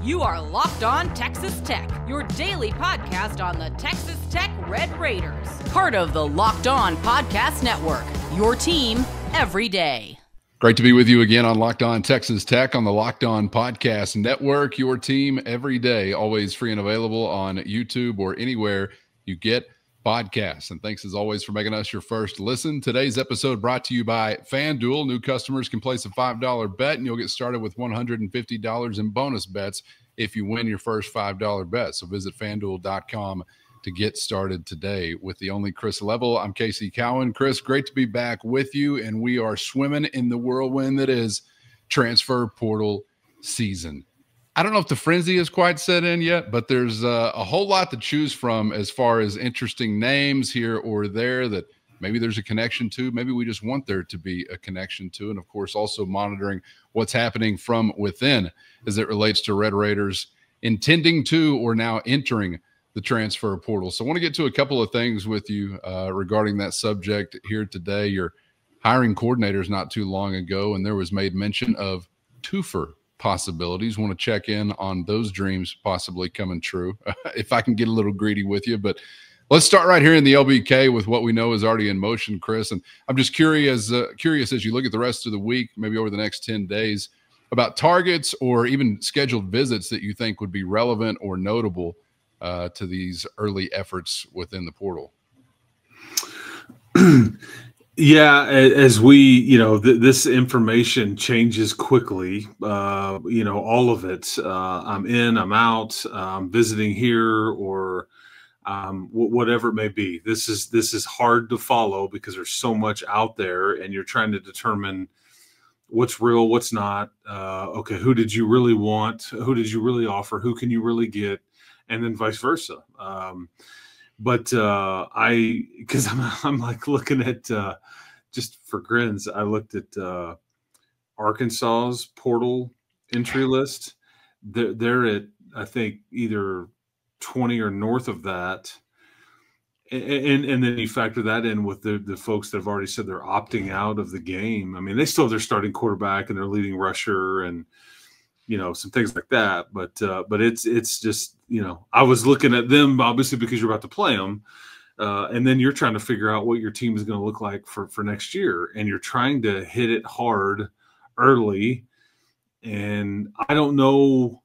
You are Locked On Texas Tech, your daily podcast on the Texas Tech Red Raiders. Part of the Locked On Podcast Network, your team every day. Great to be with you again on Locked On Texas Tech on the Locked On Podcast Network, your team every day, always free and available on YouTube or anywhere you get podcasts. And thanks as always for making us your first listen. Today's episode brought to you by FanDuel. New customers can place a $5 bet and you'll get started with $150 in bonus bets if you win your first $5 bet. So visit FanDuel.com to get started today. With the only Chris Level, I'm Casey Cowan. Chris, great to be back with you, and we are swimming in the whirlwind that is transfer portal season. I don't know if the frenzy is quite set in yet, but there's a whole lot to choose from as far as interesting names here or there that maybe there's a connection to. Maybe we just want there to be a connection to. And, of course, also monitoring what's happening from within as it relates to Red Raiders intending to or now entering the transfer portal. So I want to get to a couple of things with you regarding that subject here today. Your hiring coordinators not too long ago, and there was made mention of two-fer possibilities. Want to check in on those dreams possibly coming true, if I can get a little greedy with you. But let's start right here in the LBK with what we know is already in motion, Chris. And I'm just curious as you look at the rest of the week, maybe over the next 10 days, about targets or even scheduled visits that you think would be relevant or notable to these early efforts within the portal. Yeah, as we, this information changes quickly, all of it. I'm in, I'm out, I'm visiting here, or whatever it may be. This is hard to follow because there's so much out there, and you're trying to determine what's real, what's not. Okay, who did you really want? Who did you really offer? Who can you really get? And then vice versa. Because I'm like looking at, just for grins, I looked at Arkansas's portal entry list. They're at, I think, either 20 or north of that. And then you factor that in with the folks that have already said they're opting out of the game. I mean, they still have their starting quarterback and their leading rusher and, some things like that. But it's just, I was looking at them obviously because you're about to play them. And then you're trying to figure out what your team is going to look like for next year. And you're trying to hit it hard early. And I don't know.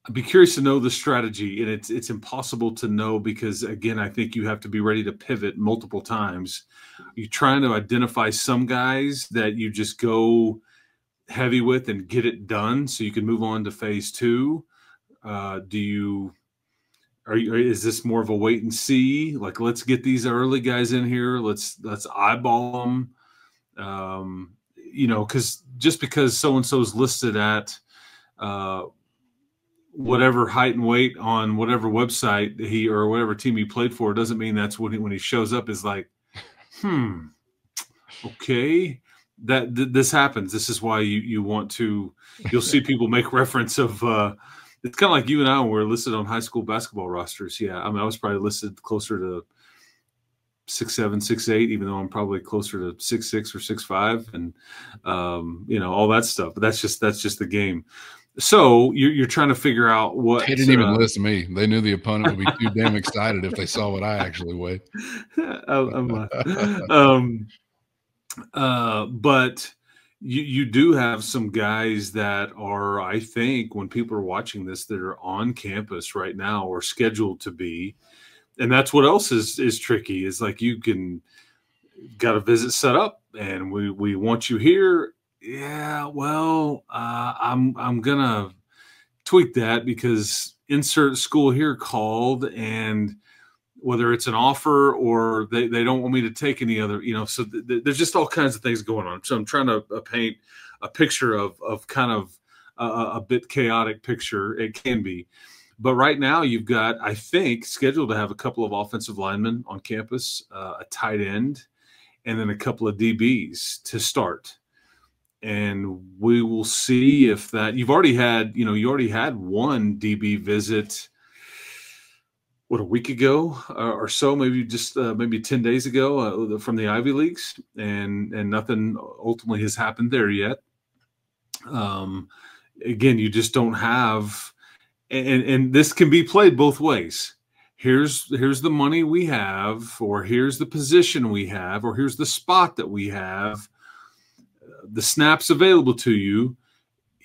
I'd be curious to know the strategy. And it's impossible to know because, again, I think you have to be ready to pivot multiple times. You're trying to identify some guys that you just go heavy with and get it done so you can move on to phase two. Is this more of a wait and see? Like, let's get these early guys in here. Let's eyeball them. Because just because so-and-so's listed at whatever height and weight on whatever website or whatever team he played for doesn't mean that's when he shows up is like, okay. This happens. This is why you want to. You'll see people make reference of. It's kind of like you and I when we're listed on high school basketball rosters. Yeah, I mean, I was probably listed closer to 6'7", 6'8", even though I'm probably closer to 6'6" or 6'5", and all that stuff. But that's just the game. So you're trying to figure out what. They didn't even list me. They knew the opponent would be too damn excited if they saw what I actually weighed. But you do have some guys that are, I think, when people are watching this, that are on campus right now or scheduled to be. And that's what else is tricky is like got a visit set up and we want you here. Yeah, well, I'm going to tweak that because insert school here called, and whether it's an offer or they don't want me to take any other, so there's just all kinds of things going on. So I'm trying to paint a picture of kind of a bit chaotic picture. It can be. But right now you've got, I think, scheduled to have a couple of offensive linemen on campus, a tight end, and then a couple of DBs to start. And we will see if that – you already had one DB visit – a week ago or so, maybe 10 days ago from the Ivy Leagues, and nothing ultimately has happened there yet. again, you just don't have, and this can be played both ways. Here's the money we have, or here's the position we have, or here's the spot that we have, the snaps available to you.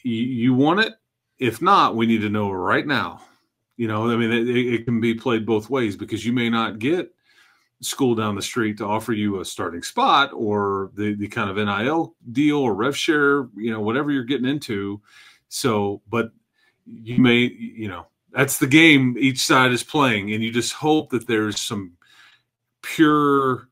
You want it? If not, we need to know right now. I mean, it can be played both ways, because you may not get school down the street to offer you a starting spot, or the kind of NIL deal or rev share, whatever you're getting into. So, but you may, that's the game each side is playing, and you just hope that there's some pure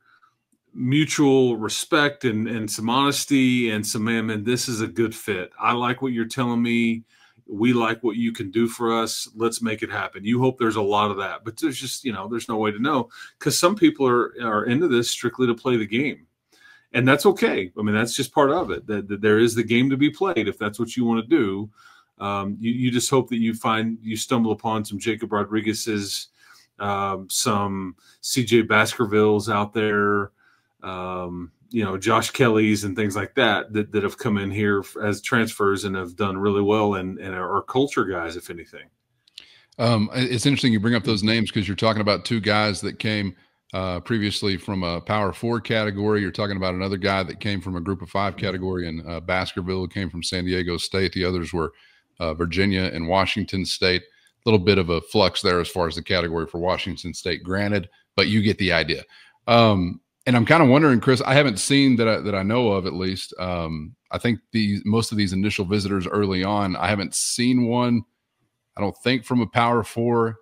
mutual respect and some honesty and some, man, this is a good fit. I like what you're telling me. We like what you can do for us. Let's make it happen. You hope there's a lot of that, but there's just, there's no way to know, because some people are into this strictly to play the game, and that's okay. I mean, that's just part of it, that there is the game to be played. If that's what you want to do, you just hope that you stumble upon some Jacob Rodriguez's, some CJ Baskervilles out there, Josh Kelly's and things like that have come in here as transfers and have done really well and are culture guys, if anything. It's interesting you bring up those names, because you're talking about two guys that came previously from a Power 4 category. You're talking about another guy that came from a Group of 5 category, and Baskerville, who came from San Diego State. The others were Virginia and Washington State. A little bit of a flux there as far as the category for Washington State, granted, but you get the idea. And I'm kind of wondering, Chris, I haven't seen that I know of, at least. I think most of these initial visitors early on, I haven't seen one, I don't think, from a Power 4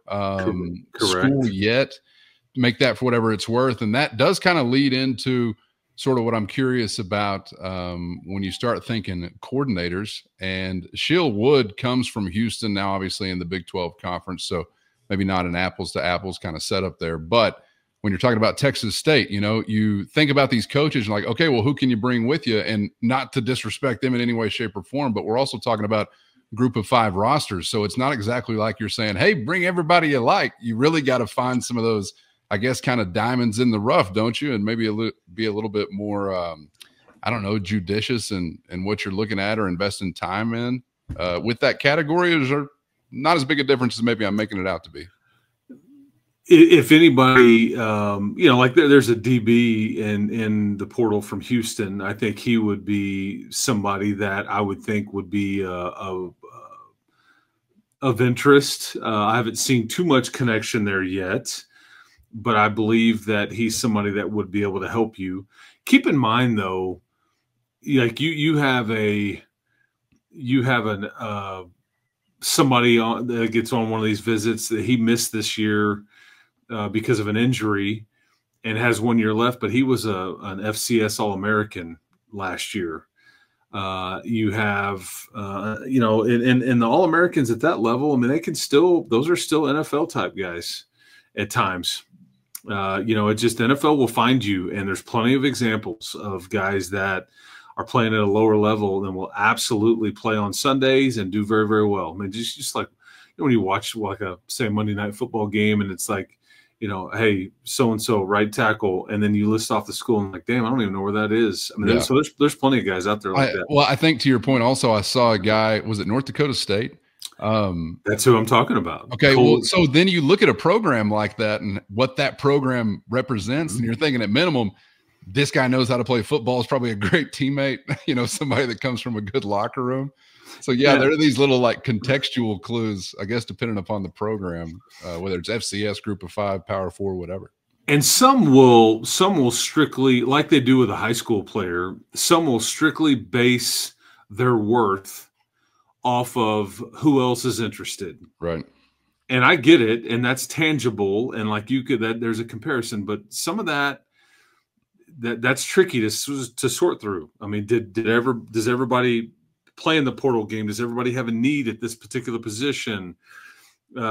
school yet. Make that for whatever it's worth. And that does kind of lead into sort of what I'm curious about when you start thinking coordinators. And Shield Wood comes from Houston, now obviously in the Big 12 conference, so maybe not an apples to apples kind of setup there. But when you're talking about Texas State, you think about these coaches and like, okay, well, who can you bring with you? And not to disrespect them in any way, shape, or form, but we're also talking about Group of 5 rosters. So it's not exactly like you're saying, hey, bring everybody you like. You really got to find some of those, I guess, kind of diamonds in the rough, don't you? And maybe be a little bit more, judicious in what you're looking at or investing time in with that category. Is there not as big a difference as maybe I'm making it out to be? If anybody, like there's a DB in the portal from Houston, I think he would be somebody that I would think would be of interest. I haven't seen too much connection there yet, but I believe that he's somebody that would be able to help you. Keep in mind, though, like you have somebody that gets on one of these visits that he missed this year because of an injury and has 1 year left, but he was an FCS All-American last year. You have, and the All-Americans at that level, I mean, those are still NFL type guys at times. It just, NFL will find you, and there's plenty of examples of guys that are playing at a lower level and will absolutely play on Sundays and do very, very well. I mean, just like when you watch like a Monday Night Football game and it's like, hey, so-and-so right tackle, and then you list off the school and like, damn, I don't even know where that is. I mean, so there's plenty of guys out there like that. Well, I think to your point also, I saw a guy, was it North Dakota State? That's who I'm talking about. Okay, well, so then you look at a program like that and what that program represents, and you're thinking at minimum, this guy knows how to play football, is probably a great teammate, somebody that comes from a good locker room. So, yeah, there are these little like contextual clues, I guess, depending upon the program, whether it's FCS, Group of 5, Power 4, whatever. And some will strictly, like they do with a high school player, some will strictly base their worth off of who else is interested. Right. And I get it, and that's tangible, and like there's a comparison, but some of that's tricky to sort through. I mean, does everybody play in the portal game? Does everybody have a need at this particular position? There's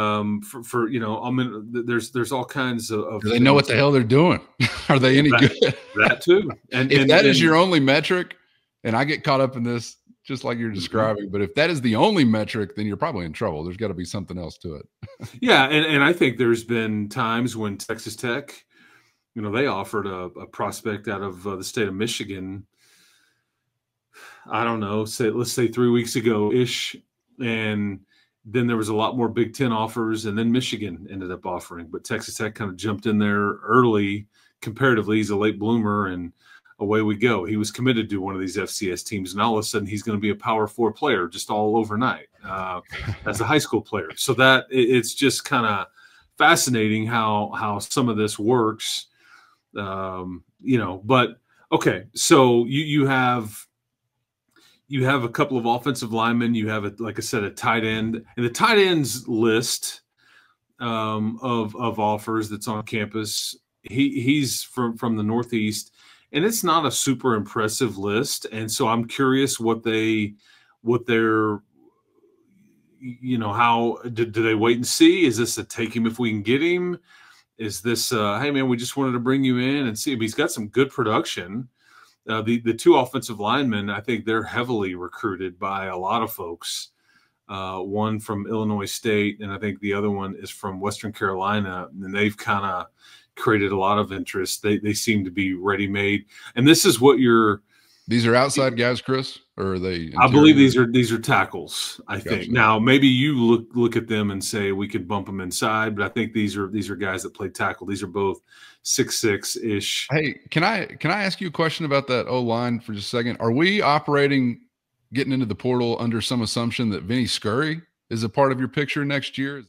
all kinds of. Do they know what the hell they're doing? Are they any good? That too. And if that is your only metric, and I get caught up in this, just like you're describing, but if that is the only metric, then you're probably in trouble. There's got to be something else to it. Yeah, and I think there's been times when Texas Tech, they offered a prospect out of the state of Michigan. I don't know, let's say 3 weeks ago-ish, and then there was a lot more Big Ten offers, and then Michigan ended up offering, but Texas Tech kind of jumped in there early. Comparatively, he's a late bloomer, and away we go. He was committed to one of these FCS teams, and all of a sudden he's going to be a Power 4 player just all overnight as a high school player. So that it's just kind of fascinating how some of this works, But okay, so you have a couple of offensive linemen. You have, like I said, a tight end, and the tight ends list of offers that's on campus. He's from the Northeast. And it's not a super impressive list. And so I'm curious what they're, how do they wait and see? Is this a take him if we can get him? Is this, hey, man, we just wanted to bring you in and see? He's got some good production. The two offensive linemen, I think they're heavily recruited by a lot of folks. One from Illinois State, and I think the other one is from Western Carolina. And they've kind of created a lot of interest. They seem to be ready-made, and this is what these are outside guys, Chris, or are they interior? I believe these are tackles. I think. Gotcha. Now maybe you look at them and say we could bump them inside, but I think these are guys that play tackle. These are both 6'6" ish. Hey, can I ask you a question about that O-line for just a second? Are we getting into the portal under some assumption that Vinny Scurry is a part of your picture next year?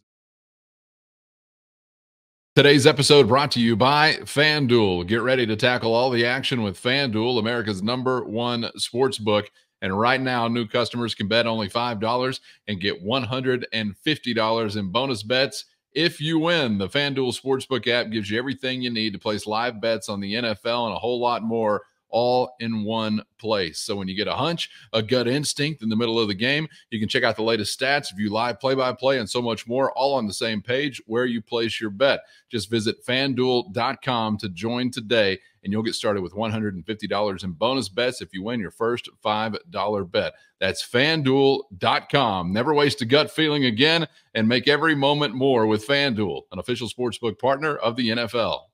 Today's episode brought to you by FanDuel. Get ready to tackle all the action with FanDuel, America's #1 sports book. And right now, new customers can bet only $5 and get $150 in bonus bets if you win. The FanDuel Sportsbook app gives you everything you need to place live bets on the NFL and a whole lot more, all in one place. So when you get a hunch, a gut instinct in the middle of the game, you can check out the latest stats, view live play-by-play, and so much more, all on the same page where you place your bet. Just visit FanDuel.com to join today, and you'll get started with $150 in bonus bets if you win your first $5 bet. That's FanDuel.com. Never waste a gut feeling again, and make every moment more with FanDuel, an official sportsbook partner of the NFL.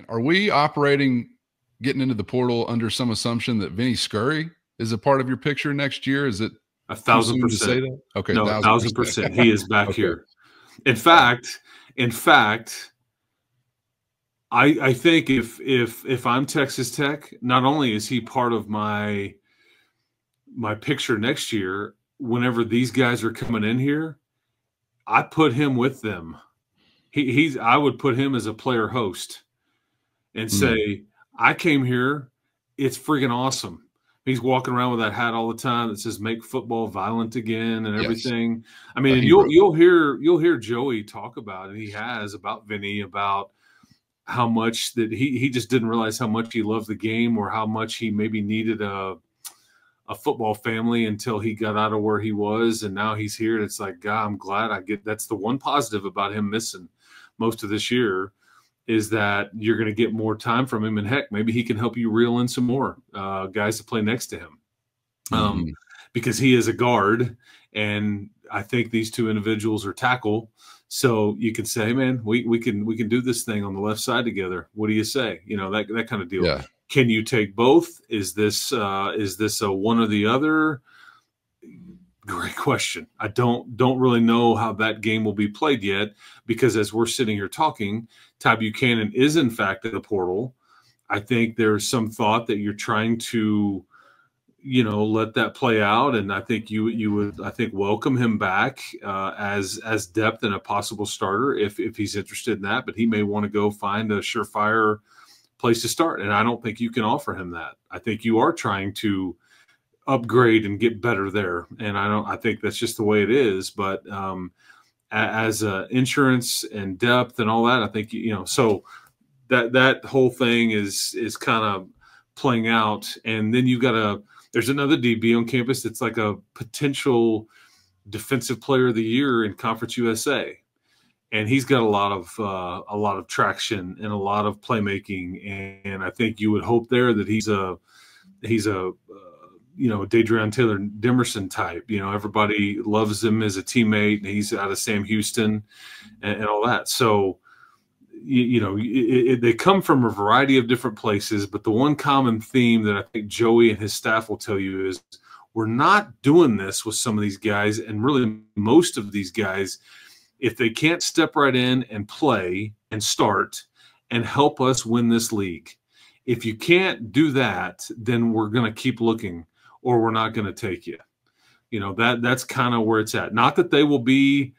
Are we getting into the portal under some assumption that Vinny Scurry is a part of your picture next year? Is it 1,000%? Say that? Okay, no, 1,000%. He is back here. In fact, I think if I'm Texas Tech, not only is he part of my picture next year, whenever these guys are coming in here, I put him with them. I would put him as a player host and say, I came here. It's freaking awesome. He's walking around with that hat all the time that says "Make football violent again" and everything. Yes. I mean, and you'll hear Joey talk about it. He has about Vinny, about how much that he just didn't realize how much he loved the game, or how much he maybe needed a football family until he got out of where he was, and now he's here. And it's like, God, I'm glad that's the one positive about him missing most of this year, is that you're going to get more time from him. And heck, maybe he can help you reel in some more guys to play next to him, because he is a guard, and I think these two individuals are tackle. So you can say, hey, man, we can do this thing on the left side together. What do you say? That kind of deal. Yeah. Can you take both? Is this a one or the other? Great question. I don't really know how that game will be played yet, because as we're sitting here talking, Ty Buchanan is in fact in the portal. I think there's some thought that you're trying to, let that play out, and I think you would welcome him back as depth and a possible starter if he's interested in that. But he may want to go find a surefire place to start, and I don't think you can offer him that. I think you are trying to upgrade and get better there, and I think that's just the way it is. But as insurance and depth and all that, I think so that whole thing is kind of playing out. And then there's another DB on campus that's like a potential defensive player of the year in Conference USA, and he's got a lot of traction and a lot of playmaking, and I think you would hope there that he's a Dadrian Taylor Demerson type. Everybody loves him as a teammate, and he's out of Sam Houston and all that. So, they come from a variety of different places, but the one common theme that I think Joey and his staff will tell you is We're not doing this with some of these guys, and really most of these guys, if they can't step right in and play and start and help us win this league. If you can't do that, then we're going to keep looking, or we're not going to take you. You know, that's kind of where it's at. Not that they will be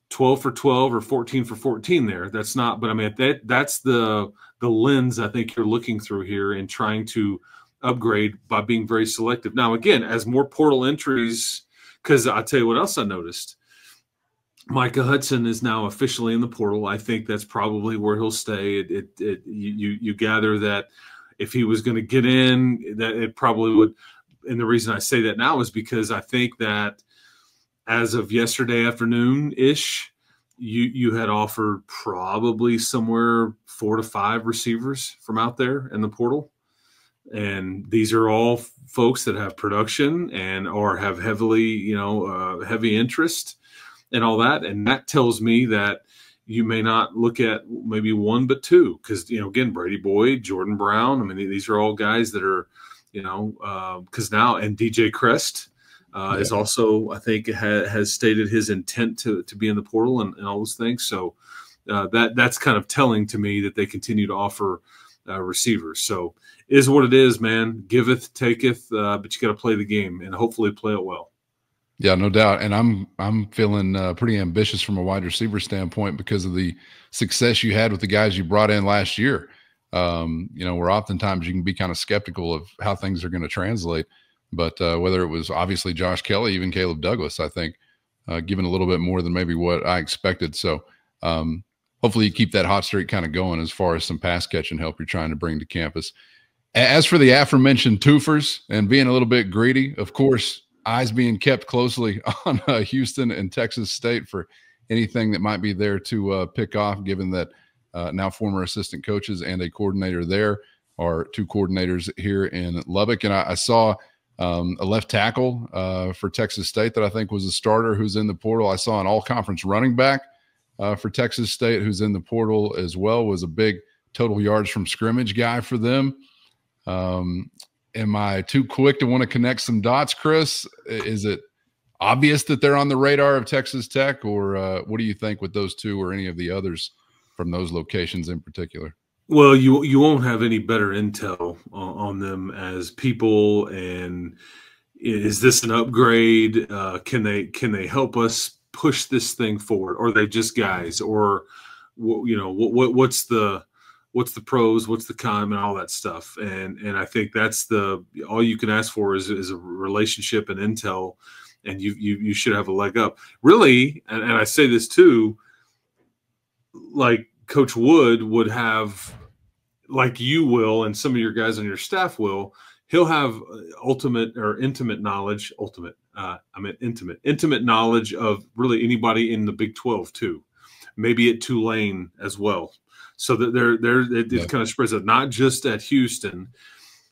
12 for 12 or 14 for 14 there. That's not, but I mean, that's the lens I think you're looking through here and trying to upgrade by being very selective. Now, again, as more portal entries, because I'll tell you what else I noticed. Micah Hudson is now officially in the portal. I think that's probably where he'll stay. You gather that if he was going to get in, that it probably would. And the reason I say that now is because I think that as of yesterday afternoon-ish, you had offered probably somewhere 4 to 5 receivers from out there in the portal. And these are all folks that have production and or have heavy interest and all that. And that tells me that you may not look at maybe 1 but 2, because, again, Brady Boyd, Jordan Brown, I mean, these are all guys that are, because now, and DJ Crest is also, I think, has stated his intent to be in the portal and all those things. So that's kind of telling to me that they continue to offer receivers. So is what it is, man. Giveth, taketh, but you got to play the game and hopefully play it well. Yeah, no doubt. And I'm feeling pretty ambitious from a wide receiver standpoint because of the success you had with the guys you brought in last year. Where oftentimes you can be kind of skeptical of how things are going to translate. But whether it was obviously Josh Kelly, even Caleb Douglas, I think, given a little bit more than maybe what I expected. So hopefully you keep that hot streak kind of going as far as some pass catching help you're trying to bring to campus. As for the aforementioned two-fers and being a little bit greedy, of course, eyes being kept closely on Houston and Texas State for anything that might be there to pick off, given that now former assistant coaches and a coordinator there are 2 coordinators here in Lubbock. And I saw a left tackle for Texas State that I think was a starter who's in the portal. I saw an all-conference running back for Texas State who's in the portal as well, was a big total yards from scrimmage guy for them. Am I too quick to want to connect some dots, Chris? Is it obvious that they're on the radar of Texas Tech, or what do you think with those 2 or any of the others from those locations in particular? Well, you won't have any better intel on them as people, and is this an upgrade? Can they help us push this thing forward, or are they just guys? Or what's the pros, what's the con, and all that stuff. And I think that's all you can ask for is a relationship and intel, and you should have a leg up. Really, and I say this too, like Coach would have, like you will, and some of your guys on your staff will, he'll have intimate knowledge of really anybody in the Big 12 too, maybe at Tulane as well. So that it kind of spreads out, not just at Houston.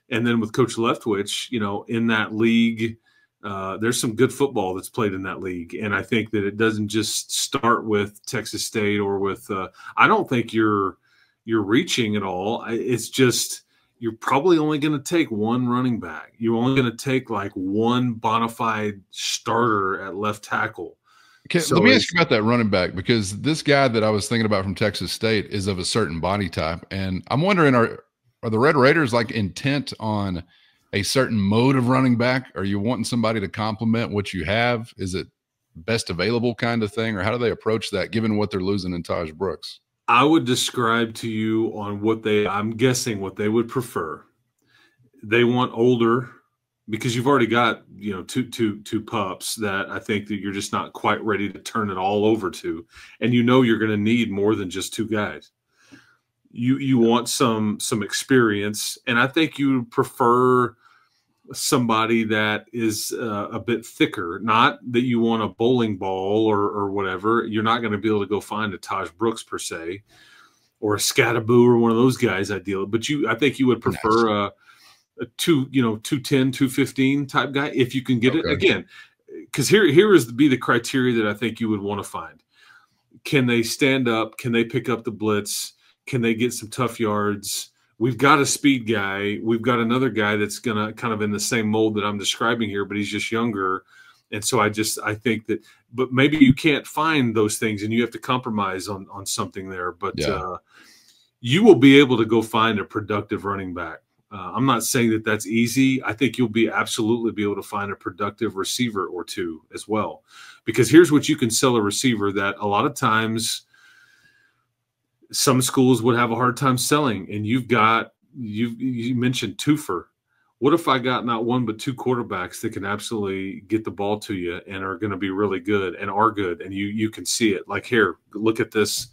And then with Coach Leftwich, in that league, there's some good football that's played in that league. And I think that it doesn't just start with Texas State or with I don't think you're reaching at all. It's just you're probably only going to take 1 running back. You're only going to take like 1 bona fide starter at left tackle. Let me ask you about that running back, because this guy that I was thinking about from Texas State is of a certain body type. And I'm wondering, are the Red Raiders like intent on a certain mode of running back? Are you wanting somebody to complement what you have? Is it best available kind of thing? Or how do they approach that given what they're losing in Taj Brooks? I would describe to you on I'm guessing what they would prefer. They want older, because you've already got, two pups that I think that you're just not quite ready to turn it all over to. And you're going to need more than just 2 guys. You want some experience, and I think you prefer somebody that is a bit thicker. Not that you want a bowling ball or whatever. You're not going to be able to go find a Taj Brooks per se, or a Scattaboo or one of those guys ideally. But I think you would prefer a 210, 215 type guy if you can get it. Again, because here is the criteria that I think you would want to find. Can they stand up? Can they pick up the blitz? Can they get some tough yards? we've got a speed guy. We've got another guy that's going to kind of in the same mold that I'm describing here, but he's just younger. And so I think that, but maybe you can't find those things and you have to compromise on something there. But you will be able to go find a productive running back. I'm not saying that that's easy. I think you'll absolutely be able to find a productive receiver or two as well. Because here's what you can sell a receiver that a lot of times some schools would have a hard time selling. And you mentioned two-fer. What if I got not one but two quarterbacks that can absolutely get the ball to you and are going to be really good and are good, and you can see it? Like, here, look at this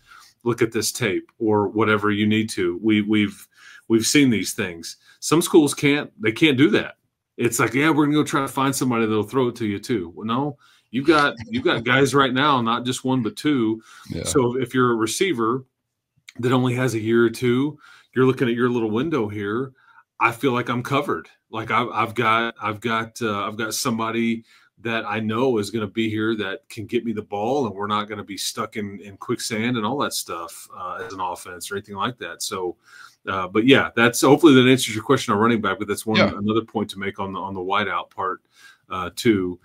tape or whatever you need to. We've seen these things. Some schools can't do that. It's like, yeah, we're going to go try to find somebody that'll throw it to you too. Well, no, you've got guys right now, not just one but two. Yeah. So if you're a receiver that only has a year or two, you're looking at your little window here. I feel like I'm covered. Like I've got somebody that I know is going to be here that can get me the ball, and we're not going to be stuck in quicksand and all that stuff as an offense or anything like that. So, but yeah, that's hopefully that answers your question on running back. But that's another point to make on the wideout part too.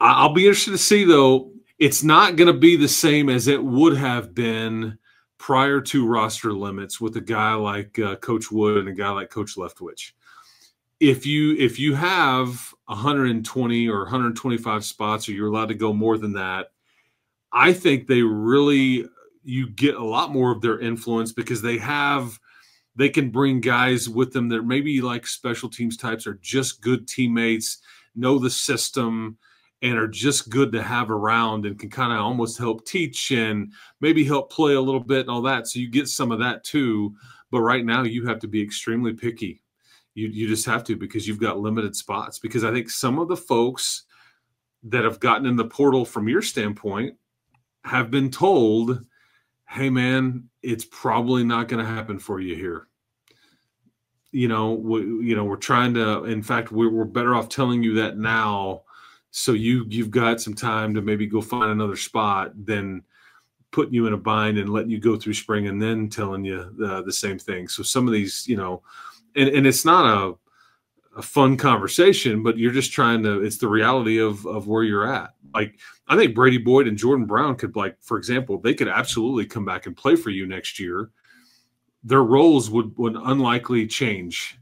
I'll be interested to see though. It's not going to be the same as it would have been prior to roster limits with a guy like Coach Wood and a guy like Coach Leftwich. If you have 120 or 125 spots, or you're allowed to go more than that, I think you get a lot more of their influence because they can bring guys with them that maybe like special teams types, are just good teammates, know the system, and are just good to have around and can kind of almost help teach and maybe help play a little bit and all that. So you get some of that too. But right now you have to be extremely picky. You just have to, because you've got limited spots. Because I think some of the folks that have gotten in the portal from your standpoint have been told, hey man, it's probably not going to happen for you here. We're trying to, in fact, we're better off telling you that now, so you've got some time to maybe go find another spot than putting you in a bind and letting you go through spring and then telling you the same thing. So some of these, and it's not a fun conversation, but you're just trying to, it's the reality of where you're at. Like, I think Brady Boyd and Jordan Brown could, like, for example, they could absolutely come back and play for you next year. Their roles would unlikely change.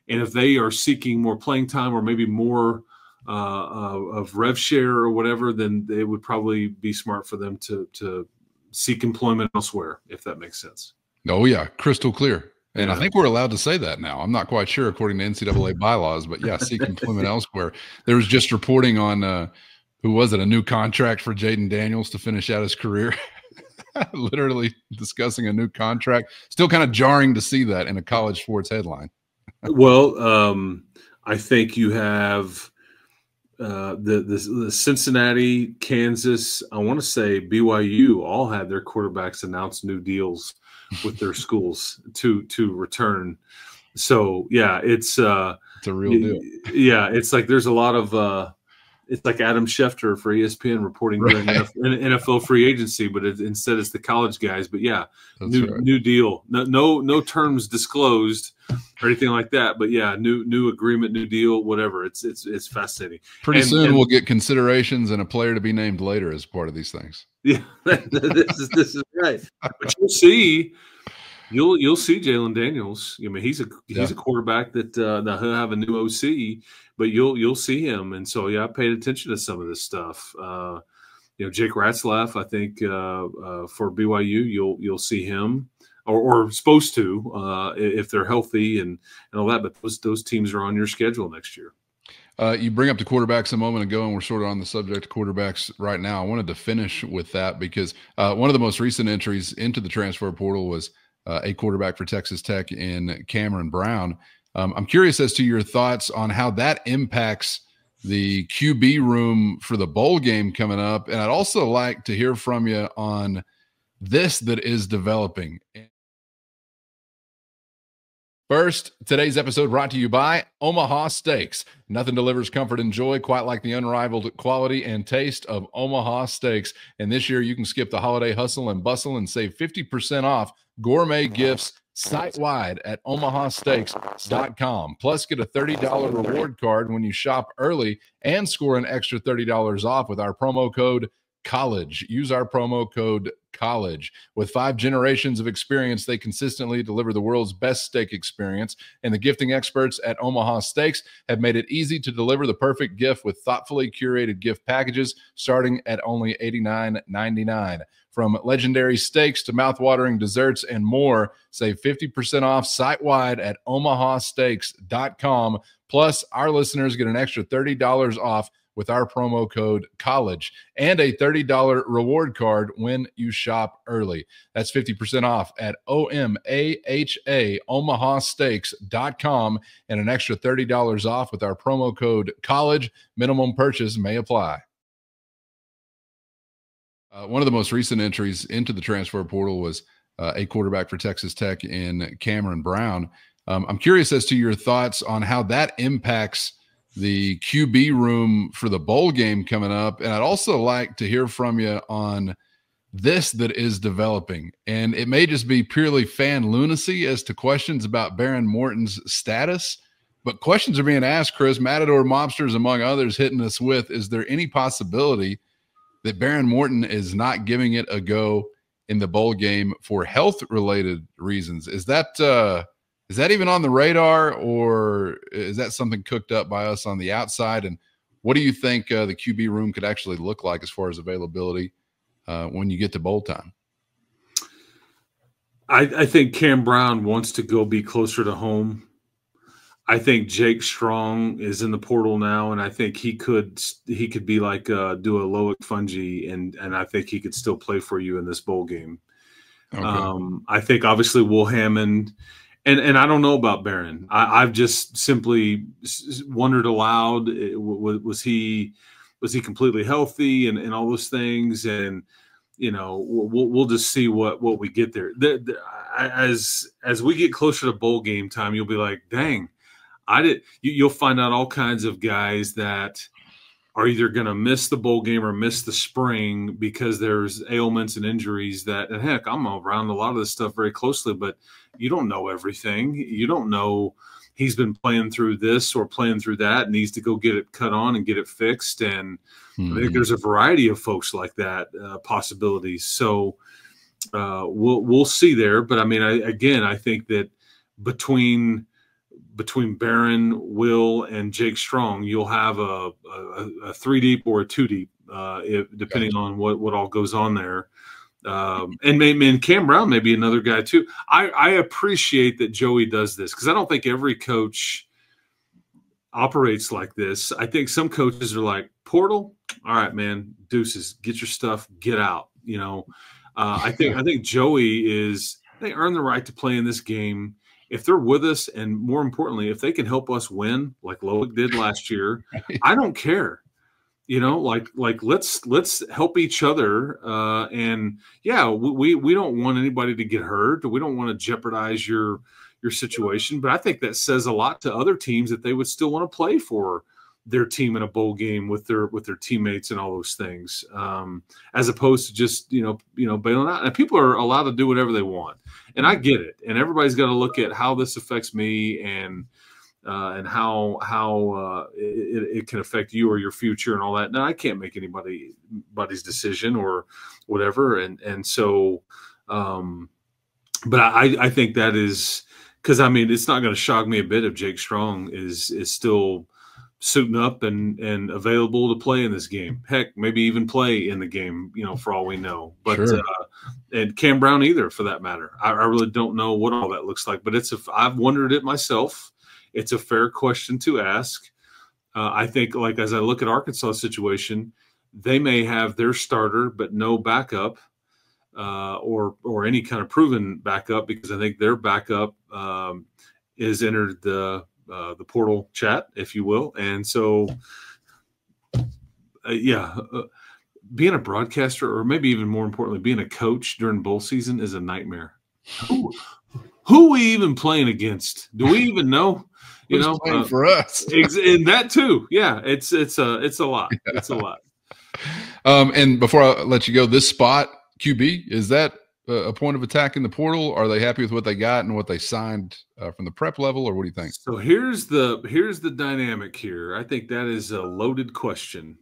And if they are seeking more playing time or maybe more of rev share or whatever, then it would probably be smart for them to seek employment elsewhere, if that makes sense. Oh yeah, crystal clear. And I think we're allowed to say that now. I'm not quite sure according to NCAA bylaws, but yeah, seek employment elsewhere. There was just reporting on who was it, a new contract for Jaden Daniels to finish out his career. Literally discussing a new contract. Still kind of jarring to see that in a college sports headline. Well, I think you have the Cincinnati, Kansas, I want to say BYU all had their quarterbacks announce new deals with their schools to return. So yeah, it's a real deal. Yeah, it's like there's a lot of it's like Adam Schefter for ESPN reporting during NFL free agency, but instead it's the college guys. But yeah, new deal, no terms disclosed or anything like that. But yeah, new agreement, new deal, whatever. It's fascinating. Pretty soon we'll get considerations and a player to be named later as part of these things. Yeah, this is right. But you'll see Jalen Daniels. I mean, he's a quarterback that now he'll have a new OC, but you'll see him. And so yeah, I paid attention to some of this stuff. Jake Ratzlaff, I think for BYU, you'll see him or supposed to if they're healthy and all that. But those teams are on your schedule next year. You bring up the quarterbacks a moment ago, and we're sort of on the subject of quarterbacks right now. I wanted to finish with that because one of the most recent entries into the transfer portal was a quarterback for Texas Tech in Cameron Brown. I'm curious as to your thoughts on how that impacts the QB room for the bowl game coming up. And I'd also like to hear from you on this that is developing. First, today's episode brought to you by Omaha Steaks. Nothing delivers comfort and joy quite like the unrivaled quality and taste of Omaha Steaks. And this year, you can skip the holiday hustle and bustle and save 50% off gourmet gifts site-wide at omahasteaks.com. Plus, get a $30 reward card when you shop early and score an extra $30 off with our promo code COLLEGE. Use our promo code COLLEGE. With 5 generations of experience, they consistently deliver the world's best steak experience, and the gifting experts at Omaha Steaks have made it easy to deliver the perfect gift with thoughtfully curated gift packages starting at only $89.99. From legendary steaks to mouthwatering desserts and more, save 50% off site-wide at omahasteaks.com. Plus, our listeners get an extra $30 off with our promo code COLLEGE and a $30 reward card when you shop early. That's 50% off at omahasteaks.com and an extra $30 off with our promo code COLLEGE. Minimum purchase may apply. One of the most recent entries into the transfer portal was a quarterback for Texas Tech in Cameron Brown. I'm curious as to your thoughts on how that impacts the QB room for the bowl game coming up. And I'd also like to hear from you on this that is developing. And it may just be purely fan lunacy as to questions about Baron Morton's status, but questions are being asked, Chris. Matador Mobsters, among others, hitting us with, is there any possibility that Baron Morton is not giving it a go in the bowl game for health-related reasons? Is that even on the radar, or is that something cooked up by us on the outside? And what do you think the QB room could actually look like as far as availability when you get to bowl time? I think Cam Brown wants to go be closer to home. I think Jake Strong is in the portal now, and I think he could be like do a Loic Fungi, and I think he could still play for you in this bowl game. Okay. I think obviously Will Hammond, and I don't know about Barron. I've just simply wondered aloud, was he completely healthy and all those things, and we'll just see what we get there. As we get closer to bowl game time, you'll be like, dang. You'll find out all kinds of guys that are either going to miss the bowl game or miss the spring because there's ailments and injuries and heck, I'm around a lot of this stuff very closely, but you don't know everything. You don't know he's been playing through this or playing through that, needs to go get it cut on and get it fixed. And I think there's a variety of folks like that, possibilities. So we'll see there. But I mean, I think that between Barron, Will, and Jake Strong, you'll have a 3-deep or a 2-deep, depending on what all goes on there. And Cam Brown may be another guy too. I appreciate that Joey does this because I don't think every coach operates like this. I think some coaches are like, portal, all right, man, deuces, get your stuff, get out. I think Joey they earn the right to play in this game. If they're with us, and more importantly, if they can help us win, like Loic did last year, I don't care. Let's help each other. And yeah, we don't want anybody to get hurt. We don't want to jeopardize your situation. But I think that says a lot to other teams that they would still want to play for their team in a bowl game with their teammates and all those things, as opposed to just bailing out. And people are allowed to do whatever they want, and I get it. And everybody's got to look at how this affects me and how it can affect you or your future and all that. Now I can't make anybody's decision or whatever, and so, but I think that is because it's not going to shock me a bit if Jake Strong is still suiting up and available to play in this game. Heck, maybe even play in the game, for all we know. But sure. And Cam Brown either, for that matter. I really don't know what all that looks like. But I've wondered it myself. It's a fair question to ask. I think, like as I look at Arkansas' situation, they may have their starter but no backup, or any kind of proven backup, because I think their backup is entered the portal chat, if you will. And so, being a broadcaster, or maybe even more importantly, being a coach during bowl season is a nightmare. Who are we even playing against? Do we even know? Playing for us. And that too. Yeah, it's a lot. It's a lot. And before I let you go, this spot QB, is that a point of attack in the portal? Are they happy with what they got and what they signed from the prep level, or what do you think? So here's the dynamic here. I think that is a loaded question.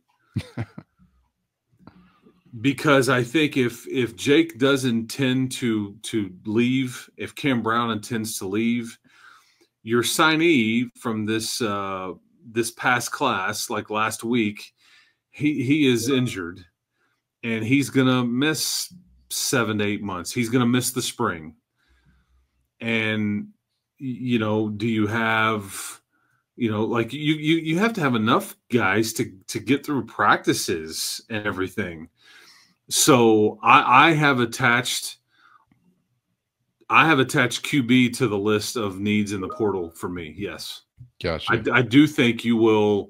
Because I think if Jake does intend to leave, if Cam Brown intends to leave, your signee from this this past class, like last week, he is injured, and he's gonna miss 7 to 8 months. He's gonna miss the spring. And you know, do you have, you know, like you have to have enough guys to get through practices and everything. So I have attached QB to the list of needs in the portal for me. Yes. Gotcha. I do think you will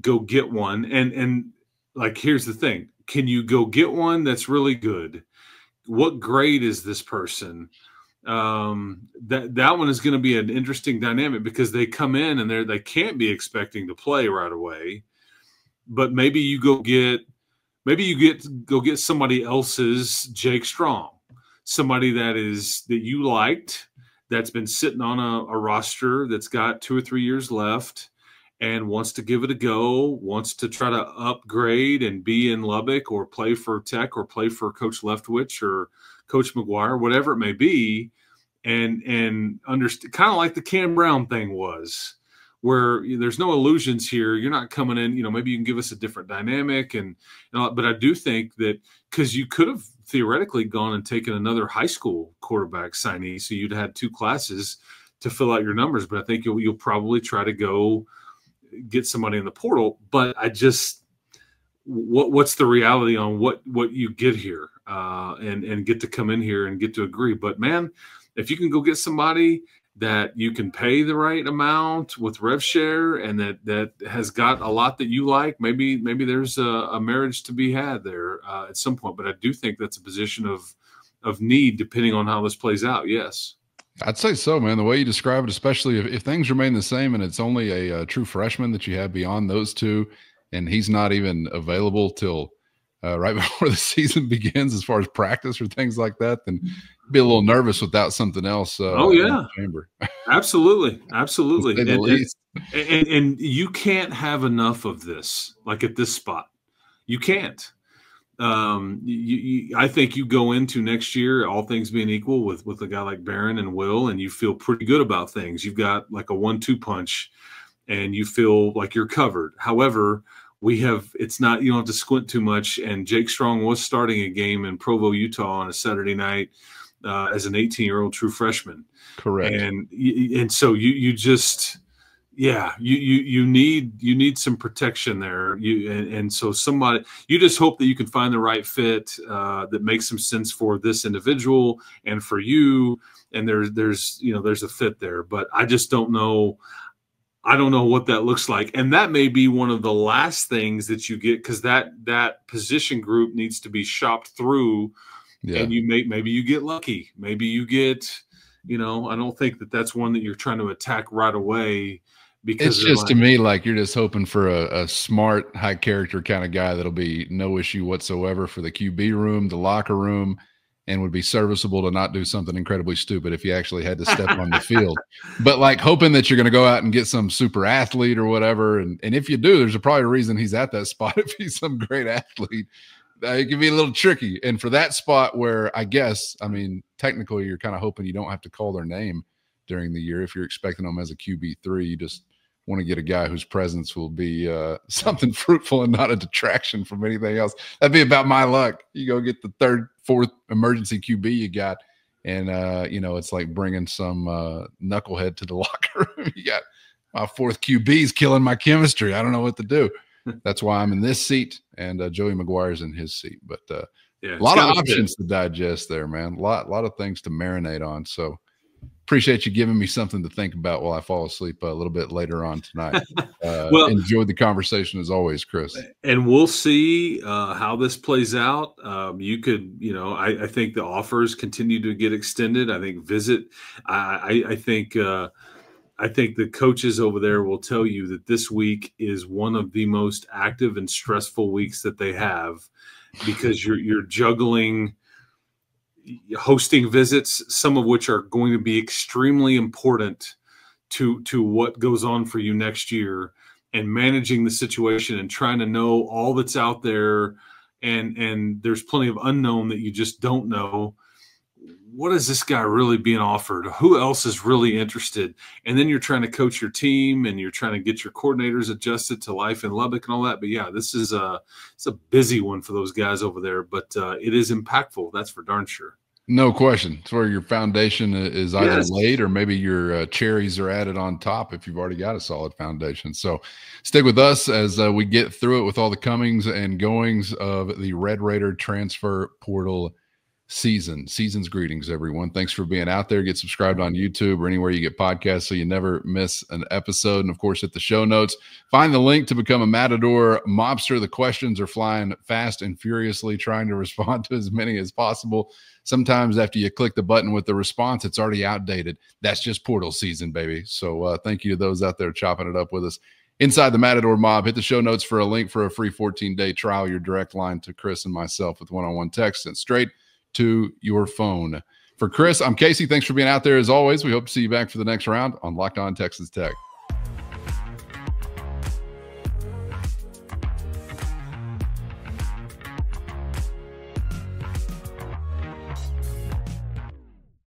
go get one. And like, here's the thing. Can you go get one that's really good? What grade is this person? That one is going to be an interesting dynamic, because they come in and they can't be expecting to play right away. But maybe you go get somebody else's Jake Strong, somebody that you liked, that's been sitting on a roster that's got 2 or 3 years left and wants to give it a go, wants to try to upgrade and be in Lubbock or play for Tech or play for Coach Leftwich or Coach McGuire, whatever it may be, and understand, kind of like the Cam Brown thing was, where there's no illusions here. You're not coming in, you know, maybe you can give us a different dynamic. And, you know, but I do think that, because you could have theoretically gone and taken another high school quarterback signee, so you'd had 2 classes to fill out your numbers. But I think you'll probably try to go get somebody in the portal. But I just, what's the reality on what you get here and get to come in here and get to agree. But man, if you can go get somebody that you can pay the right amount with rev share, and that has got a lot that you like, maybe there's a marriage to be had there at some point. But I do think that's a position of need, depending on how this plays out. Yes. I'd say so, man. The way you describe it, especially if things remain the same and it's only a true freshman that you have beyond those 2, and he's not even available till right before the season begins as far as practice or things like that, then be a little nervous without something else. In the chamber. Absolutely. And you can't have enough of this, like at this spot. You can't. I think you go into next year, all things being equal, with a guy like Barron and Will, and you feel pretty good about things. You've got like a 1-2 punch, and you feel like you're covered. However, it's not, you don't have to squint too much. And Jake Strong was starting a game in Provo, Utah on a Saturday night as an 18-year-old true freshman. Correct. And so you just, yeah, you need some protection there. And so somebody, you just hope that you can find the right fit that makes some sense for this individual and for you. And there's a fit there, but I just don't know. I don't know what that looks like. And that may be one of the last things that you get, because that position group needs to be shopped through. Yeah. And maybe you get lucky. Maybe you get, I don't think that's one that you're trying to attack right away, because it's just, to me, like you're just hoping for a smart, high character kind of guy that'll be no issue whatsoever for the QB room, the locker room, and would be serviceable to not do something incredibly stupid if you actually had to step on the field. But like hoping that you're going to go out and get some super athlete or whatever. And if you do, there's probably a reason he's at that spot. If he's some great athlete, it can be a little tricky. And for that spot where technically you're kind of hoping you don't have to call their name during the year. If you're expecting them as a QB3, you just want to get a guy whose presence will be something fruitful and not a detraction from anything else. That'd be about my luck. You go get the 3rd, 4th emergency QB you got, and it's like bringing some knucklehead to the locker room. You got my 4th QB's killing my chemistry. I don't know what to do. That's why I'm in this seat, and Joey McGuire's in his seat. But a lot of options to digest there, man. A lot of things to marinate on. So appreciate you giving me something to think about while I fall asleep a little bit later on tonight. Well, enjoyed the conversation as always, Chris. And we'll see how this plays out. You could, I think the offers continue to get extended. I think I think the coaches over there will tell you that this week is one of the most active and stressful weeks that they have, because you're juggling hosting visits, some of which are going to be extremely important to what goes on for you next year, and managing the situation and trying to know all that's out there. And there's plenty of unknown that you just don't know. What is this guy really being offered? Who else is really interested? And then you're trying to coach your team, and you're trying to get your coordinators adjusted to life in Lubbock and all that. But yeah, it's a busy one for those guys over there, but it is impactful. That's for darn sure. No question. It's where your foundation is either laid, or maybe your cherries are added on top if you've already got a solid foundation. So stick with us as we get through it with all the comings and goings of the Red Raider transfer portal season. Season's greetings, everyone. Thanks for being out there. Get subscribed on YouTube or anywhere you get podcasts so you never miss an episode. And of course, hit the show notes. Find the link to become a Matador Mobster. The questions are flying fast and furiously, trying to respond to as many as possible. Sometimes after you click the button with the response, it's already outdated. That's just portal season, baby. So thank you to those out there chopping it up with us. Inside the Matador Mob, hit the show notes for a link for a free 14-day trial, your direct line to Chris and myself with one-on-one text and straight to your phone. For Chris, I'm Casey. Thanks for being out there as always. We hope to see you back for the next round on Locked On Texas Tech.